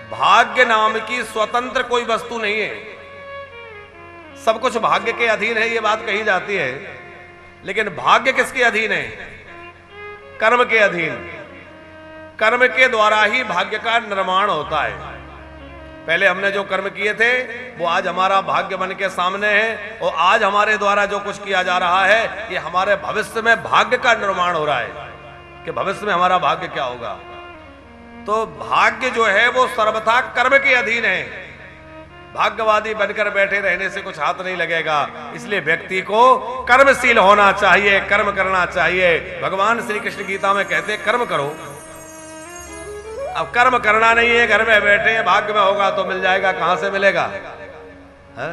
भाग्य नाम की स्वतंत्र कोई वस्तु नहीं है, सब कुछ भाग्य के अधीन है, ये बात कही जाती है। लेकिन भाग्य किसके अधीन है? कर्म के अधीन। कर्म के द्वारा ही भाग्य का निर्माण होता है। पहले हमने जो कर्म किए थे वो आज हमारा भाग्य बन के सामने है, और आज हमारे द्वारा जो कुछ किया जा रहा है ये हमारे भविष्य में भाग्य का निर्माण हो रहा है कि भविष्य में हमारा भाग्य क्या होगा। तो भाग्य जो है वो सर्वथा कर्म के अधीन है। भाग्यवादी बनकर बैठे रहने से कुछ हाथ नहीं लगेगा। इसलिए व्यक्ति को कर्मशील होना चाहिए, कर्म करना चाहिए। भगवान श्री कृष्ण गीता में कहते हैं कर्म करो। अब कर्म करना नहीं है, घर में बैठे हैं, भाग्य में होगा तो मिल जाएगा, कहां से मिलेगा? है?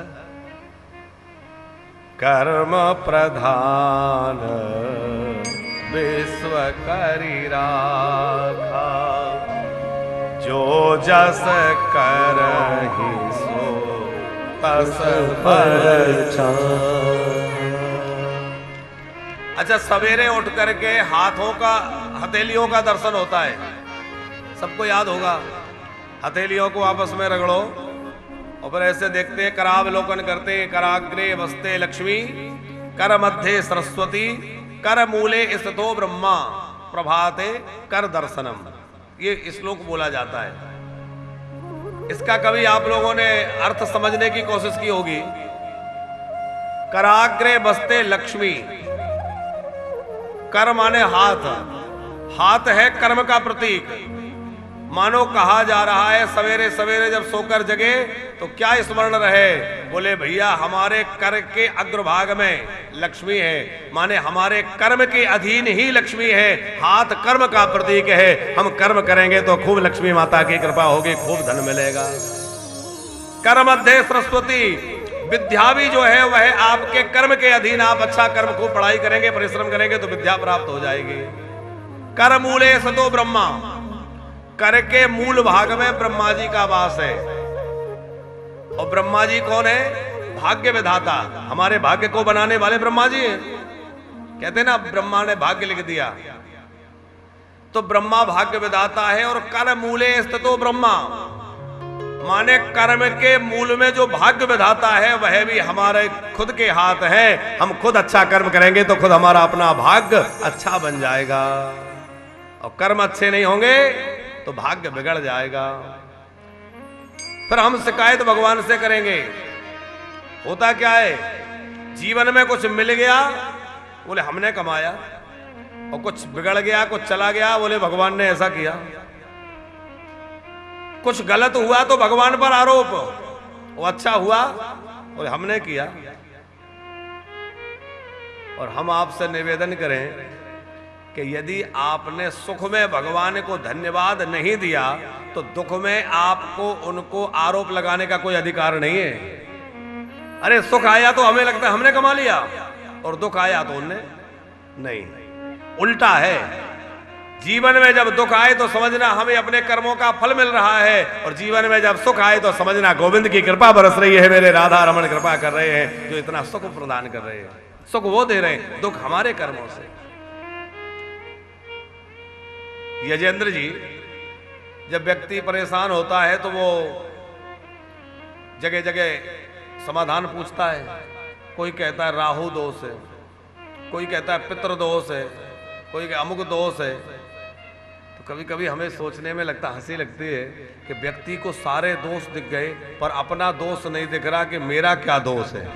कर्म प्रधान विश्व करी राखा, जो जस करहि सो तस पर। अच्छा, सवेरे उठ करके हाथों का, हथेलियों का दर्शन होता है, सबको याद होगा। हथेलियों को आपस में रगड़ो और फिर ऐसे देखते हैं, करावलोकन करते हैं। कराग्रे वस्ते लक्ष्मी, कर मध्य सरस्वती, कर मूले स्थितो ब्रह्मा, प्रभाते कर दर्शनम। ये श्लोक बोला जाता है। इसका कभी आप लोगों ने अर्थ समझने की कोशिश की होगी। कराग्रे बसते लक्ष्मी, कर माने हाथ, हाथ है कर्म का प्रतीक। मानो कहा जा रहा है सवेरे सवेरे जब सोकर जगे तो क्या स्मरण रहे? बोले भैया हमारे कर के अग्रभाग में लक्ष्मी है, माने हमारे कर्म के अधीन ही लक्ष्मी है। हाथ कर्म का प्रतीक है। हम कर्म करेंगे तो खूब लक्ष्मी माता की कृपा होगी, खूब धन मिलेगा। कर मध्य सरस्वती, विद्या भी जो है वह आपके कर्म के अधीन। आप अच्छा कर्म, खूब पढ़ाई करेंगे, परिश्रम करेंगे तो विद्या प्राप्त हो जाएगी। कर मूले सतो ब्रह्मा, कर के मूल भाग में ब्रह्मा जी का वास है। और ब्रह्मा जी कौन है? भाग्य विधाता। हमारे भाग्य को बनाने वाले ब्रह्मा जी हैं। कहते हैं ना, ब्रह्मा ने भाग्य लिख दिया, तो ब्रह्मा भाग्य विधाता है। और कर मूले स्थितो ब्रह्मा, माने कर्म के मूल में जो भाग्य विधाता है वह भी हमारे खुद के हाथ है। हम खुद अच्छा कर्म करेंगे तो खुद हमारा अपना भाग्य अच्छा बन जाएगा। और कर्म अच्छे नहीं होंगे तो भाग्य बिगड़ जाएगा। फिर हम शिकायत भगवान से करेंगे। होता क्या है, जीवन में कुछ मिल गया, बोले हमने कमाया, और कुछ बिगड़ गया, कुछ चला गया, बोले भगवान ने ऐसा किया। कुछ गलत हुआ तो भगवान पर आरोप, वो अच्छा हुआ बोले हमने किया। और हम आपसे निवेदन करें कि यदि आपने सुख में भगवान को धन्यवाद नहीं दिया तो दुख में आपको उनको आरोप लगाने का कोई अधिकार नहीं है। अरे सुख आया तो हमें लगता है हमने कमा लिया, और दुख आया तो उनने नहीं। उल्टा है। जीवन में जब दुख आए तो समझना हमें अपने कर्मों का फल मिल रहा है, और जीवन में जब सुख आए तो समझना गोविंद की कृपा बरस रही है, मेरे राधा रमन कृपा कर रहे हैं जो इतना सुख प्रदान कर रहे हैं। सुख वो दे रहे हैं, दुख हमारे कर्मों से। यजेंद्र जी, जब व्यक्ति परेशान होता है तो वो जगह जगह समाधान पूछता है। कोई कहता है राहु दोष है, कोई कहता है पितृ दोष है, कोई अमुक दोष है। तो कभी कभी हमें सोचने में लगता, हंसी लगती है कि व्यक्ति को सारे दोष दिख गए पर अपना दोष नहीं दिख रहा कि मेरा क्या दोष है।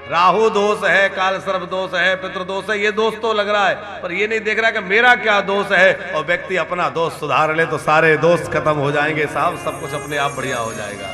राहु दोष है, काल सर्प दोष है, पितृ दोष है, ये दोष तो लग रहा है, पर ये नहीं देख रहा कि मेरा क्या दोष है। और व्यक्ति अपना दोष सुधार ले तो सारे दोष खत्म हो जाएंगे साहब, सब कुछ अपने आप बढ़िया हो जाएगा।